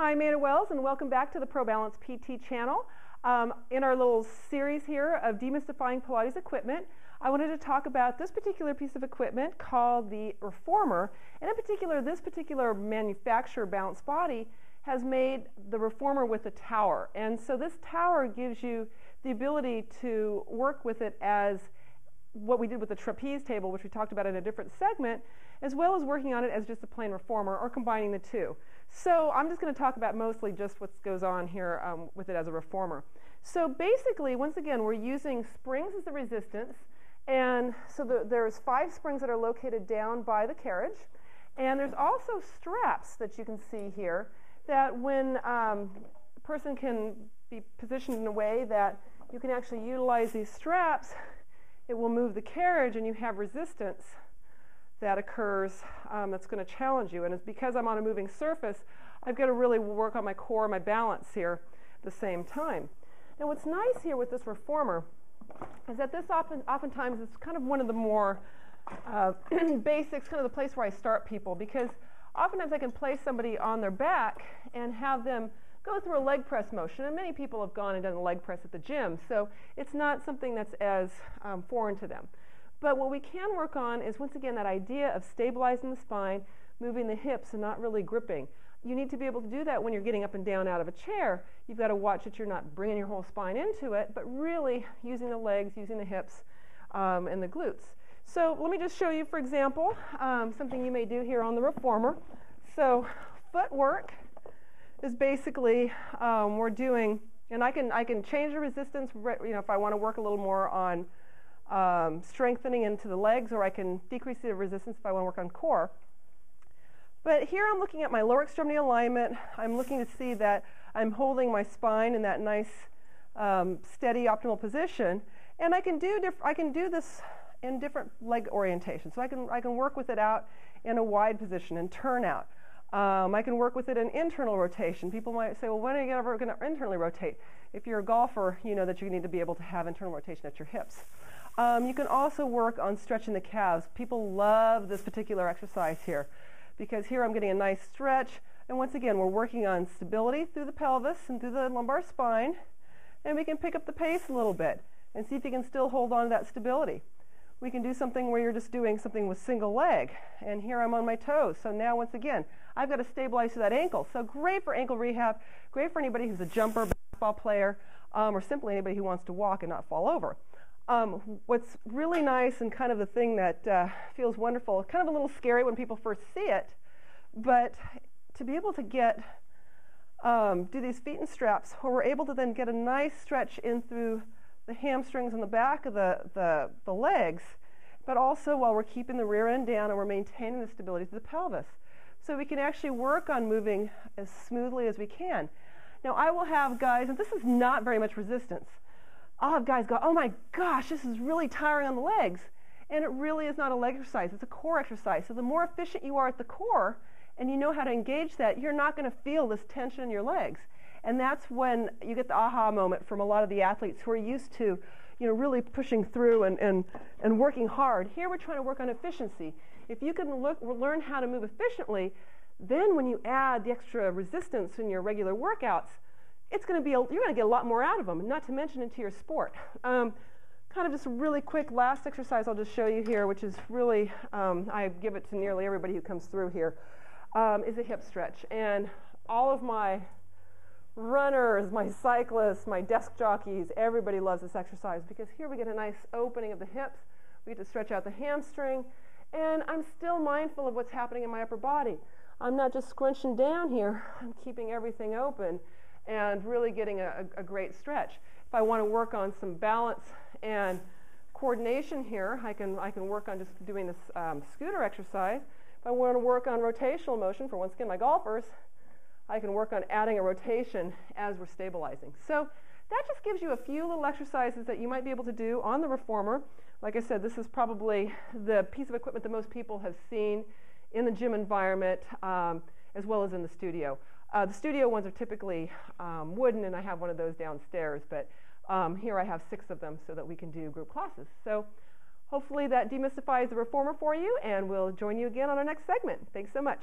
Hi, Amanda Wells, and welcome back to the ProBalance PT channel. In our little series here of Demystifying Pilates Equipment, I wanted to talk about this particular piece of equipment called the Reformer. And in particular, this particular manufacturer, Balance Body, has made the Reformer with a tower. And so this tower gives you the ability to work with it as what we did with the trapeze table, which we talked about in a different segment, as well as working on it as just a plain reformer or combining the two. So I'm just going to talk about mostly just what goes on here with it as a reformer. So basically, once again, we're using springs as the resistance. And so there's 5 springs that are located down by the carriage. And there's also straps that you can see here that when a person can be positioned in a way that you can actually utilize these straps, it will move the carriage and you have resistance that occurs that's going to challenge you. And it's because I'm on a moving surface, I've got to really work on my core, my balance here at the same time. Now what's nice here with this reformer is that this oftentimes is kind of one of the more basics, kind of the place where I start people, because oftentimes I can place somebody on their back and have them go through a leg press motion, and many people have gone and done a leg press at the gym, so it's not something that's as foreign to them. But what we can work on is, once again, that idea of stabilizing the spine, moving the hips, and not really gripping. You need to be able to do that when you're getting up and down out of a chair. You've got to watch that you're not bringing your whole spine into it, but really using the legs, using the hips, and the glutes. So let me just show you, for example, something you may do here on the reformer. So footwork is basically we're doing, and I can change the resistance, if I want to work a little more on strengthening into the legs, or I can decrease the resistance if I want to work on core. But here I'm looking at my lower extremity alignment. I'm looking to see that I'm holding my spine in that nice, steady, optimal position. And I can do this in different leg orientations. So I can work with it out in a wide position and turn out. I can work with it in internal rotation. People might say, well, when are you ever going to internally rotate? If you're a golfer, you know that you need to be able to have internal rotation at your hips. You can also work on stretching the calves. People love this particular exercise here because here I'm getting a nice stretch. And once again, we're working on stability through the pelvis and through the lumbar spine. And we can pick up the pace a little bit and see if you can still hold on to that stability. We can do something where you're just doing something with single leg. And here I'm on my toes. So now, once again, I've got to stabilize through that ankle. So great for ankle rehab, great for anybody who's a jumper, basketball player, or simply anybody who wants to walk and not fall over. What's really nice and kind of the thing that feels wonderful, kind of a little scary when people first see it, but to be able to do these feet and straps where we're able to then get a nice stretch in through the hamstrings and the back of the legs, but also while we're keeping the rear end down and we're maintaining the stability of the pelvis. So we can actually work on moving as smoothly as we can. Now I will have guys, and this is not very much resistance, I'll have guys go, oh my gosh, this is really tiring on the legs. And it really is not a leg exercise, it's a core exercise. So the more efficient you are at the core, and you know how to engage that, you're not going to feel this tension in your legs. And that's when you get the aha moment from a lot of the athletes who are used to, really pushing through and working hard. Here we're trying to work on efficiency. If you can learn how to move efficiently, then when you add the extra resistance in your regular workouts, you're going to get a lot more out of them, not to mention into your sport. Kind of just a really quick last exercise I'll just show you here, which is really, I give it to nearly everybody who comes through here, is a hip stretch. And all of my runners, my cyclists, my desk jockeys, everybody loves this exercise because here we get a nice opening of the hips. We get to stretch out the hamstring, and I'm still mindful of what's happening in my upper body. I'm not just scrunching down here, I'm keeping everything open and really getting a great stretch. If I want to work on some balance and coordination here, I can work on just doing this scooter exercise. If I want to work on rotational motion, for once again my golfers, I can work on adding a rotation as we're stabilizing. So that just gives you a few little exercises that you might be able to do on the reformer. Like I said, this is probably the piece of equipment that most people have seen in the gym environment as well as in the studio. The studio ones are typically wooden, and I have one of those downstairs, but here I have 6 of them so that we can do group classes. So hopefully that demystifies the reformer for you, and we'll join you again on our next segment. Thanks so much.